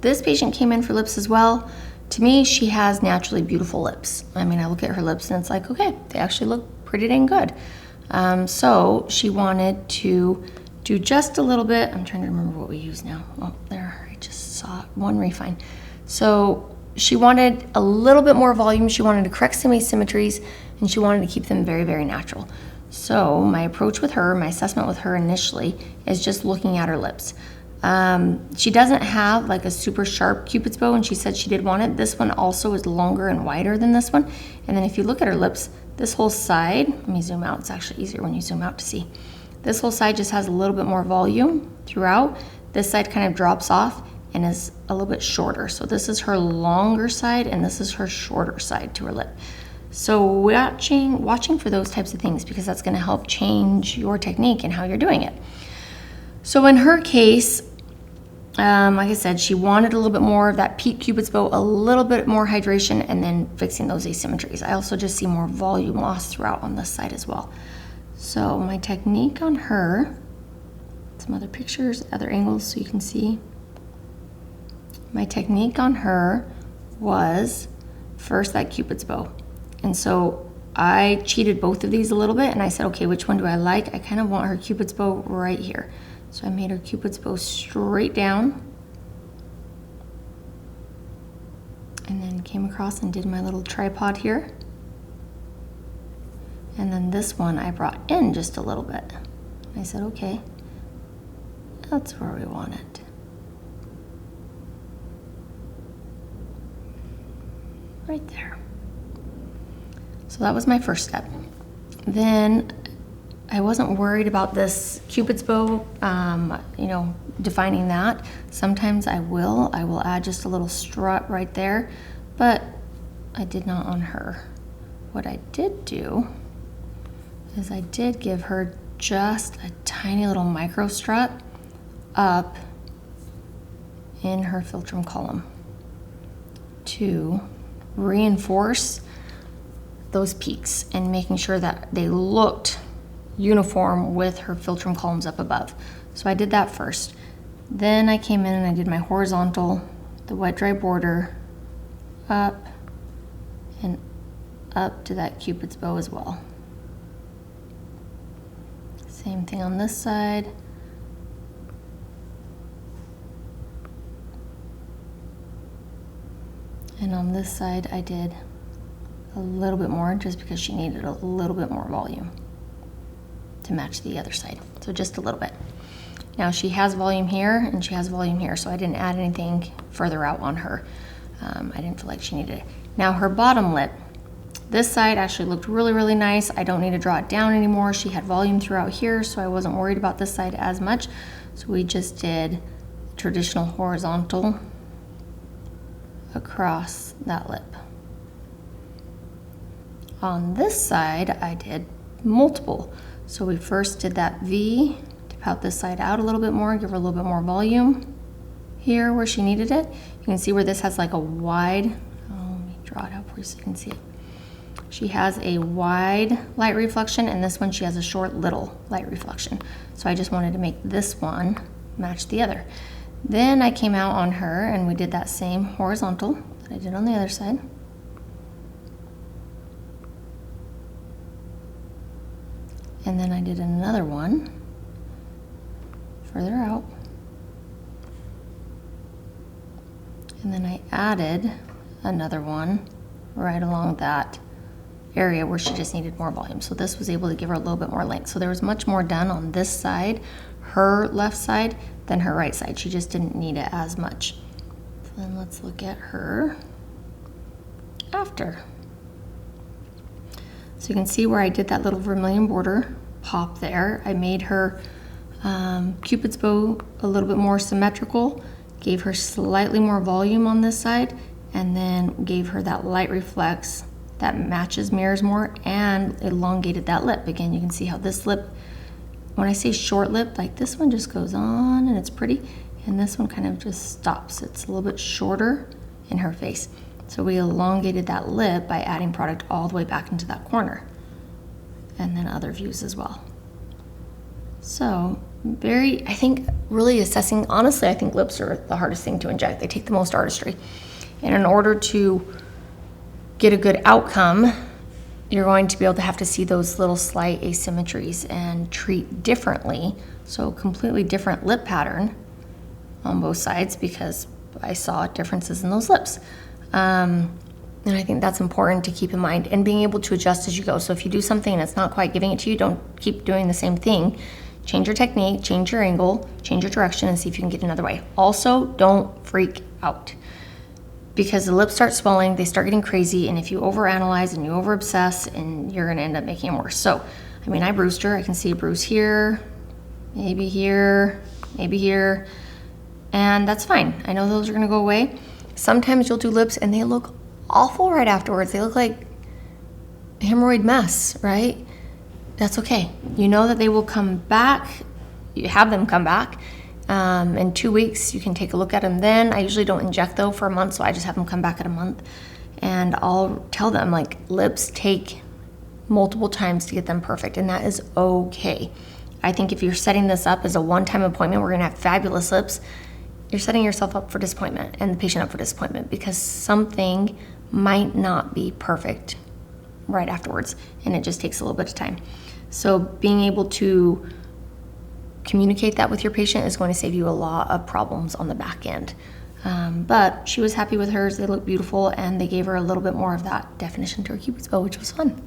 this patient came in for lips as well. To me, she has naturally beautiful lips. I mean, I look at her lips and it's like, okay, they actually look pretty dang good. So she wanted to do just a little bit. I'm trying to remember what we use now. Oh, there, I just saw one Refyne. So she wanted a little bit more volume. She wanted to correct some asymmetries, and she wanted to keep them very, very natural. So my approach with her, my assessment with her initially, is just looking at her lips. She doesn't have like a super sharp Cupid's bow, and she said she did want it. This one also is longer and wider than this one. And then if you look at her lips, this whole side, let me zoom out, it's actually easier when you zoom out to see. This whole side just has a little bit more volume throughout. This side kind of drops off and is a little bit shorter. So this is her longer side and this is her shorter side to her lip. So watching for those types of things, because that's gonna help change your technique and how you're doing it. So in her case, like I said, she wanted a little bit more of that peak Cupid's bow, a little bit more hydration, and then fixing those asymmetries. I also just see more volume loss throughout on this side as well. So my technique on her, some other pictures, other angles so you can see. My technique on her was first that Cupid's bow. And so I cheated both of these a little bit and I said, okay, which one do I like? I kind of want her Cupid's bow right here. So I made her Cupid's bow straight down and then came across and did my little tripod here. And then this one I brought in just a little bit. I said, okay, that's where we want it. Right there. So that was my first step. Then I wasn't worried about this Cupid's bow, you know, defining that. Sometimes I will add just a little strut right there, but I did not on her. What I did do is I did give her just a tiny little micro strut up in her philtrum column to reinforce those peaks and making sure that they looked uniform with her philtrum columns up above. So I did that first. Then I came in and I did my horizontal, the wet dry border, up and up to that Cupid's bow as well. Same thing on this side. And on this side I did a little bit more just because she needed a little bit more volume to match the other side. So just a little bit. Now she has volume here and she has volume here, so I didn't add anything further out on her. I didn't feel like she needed it. Now her bottom lip, this side actually looked really, really nice. I don't need to draw it down anymore. She had volume throughout here, so I wasn't worried about this side as much. So we just did traditional horizontal across that lip. On this side, I did multiple. So we first did that V to pout this side out a little bit more, give her a little bit more volume here where she needed it. You can see where this has like a wide, let me draw it out for you so you can see it. She has a wide light reflection and this one she has a short little light reflection. So I just wanted to make this one match the other. Then I came out on her and we did that same horizontal that I did on the other side. And then I did another one further out. And then I added another one right along that area where she just needed more volume. So this was able to give her a little bit more length. So there was much more done on this side, her left side, than her right side. She just didn't need it as much. So then let's look at her after. So you can see where I did that little vermilion border pop there. I made her Cupid's bow a little bit more symmetrical, gave her slightly more volume on this side, and then gave her that light reflex that matches, mirrors more, and elongated that lip. Again, you can see how this lip, when I say short lip, like this one just goes on and it's pretty, and this one kind of just stops. It's a little bit shorter in her face. So we elongated that lip by adding product all the way back into that corner. And then other views as well. So I think really assessing, honestly, I think lips are the hardest thing to inject. They take the most artistry. And in order to get a good outcome, you're going to be able to have to see those little slight asymmetries and treat differently. So completely different lip pattern on both sides because I saw differences in those lips. And I think that's important to keep in mind and being able to adjust as you go. So if you do something and it's not quite giving it to you, don't keep doing the same thing. Change your technique, change your angle, change your direction, and see if you can get another way. Also, don't freak out because the lips start swelling, they start getting crazy, and if you overanalyze and you over-obsess, and you're gonna end up making it worse. So, I mean, I bruised her. I can see a bruise here, maybe here, and that's fine. I know those are gonna go away. Sometimes you'll do lips and they look awful right afterwards. They look like a hemorrhoid mess, right? That's okay. You know that they will come back. You have them come back. In 2 weeks, you can take a look at them then. I usually don't inject though for a month, so I just have them come back at a month. And I'll tell them like lips take multiple times to get them perfect, and that is okay. I think if you're setting this up as a one-time appointment, we're gonna have fabulous lips, you're setting yourself up for disappointment and the patient up for disappointment because something might not be perfect right afterwards, and it just takes a little bit of time. So being able to communicate that with your patient is going to save you a lot of problems on the back end. But she was happy with hers. They look beautiful, and they gave her a little bit more of that definition to her cupid's bow, which was fun.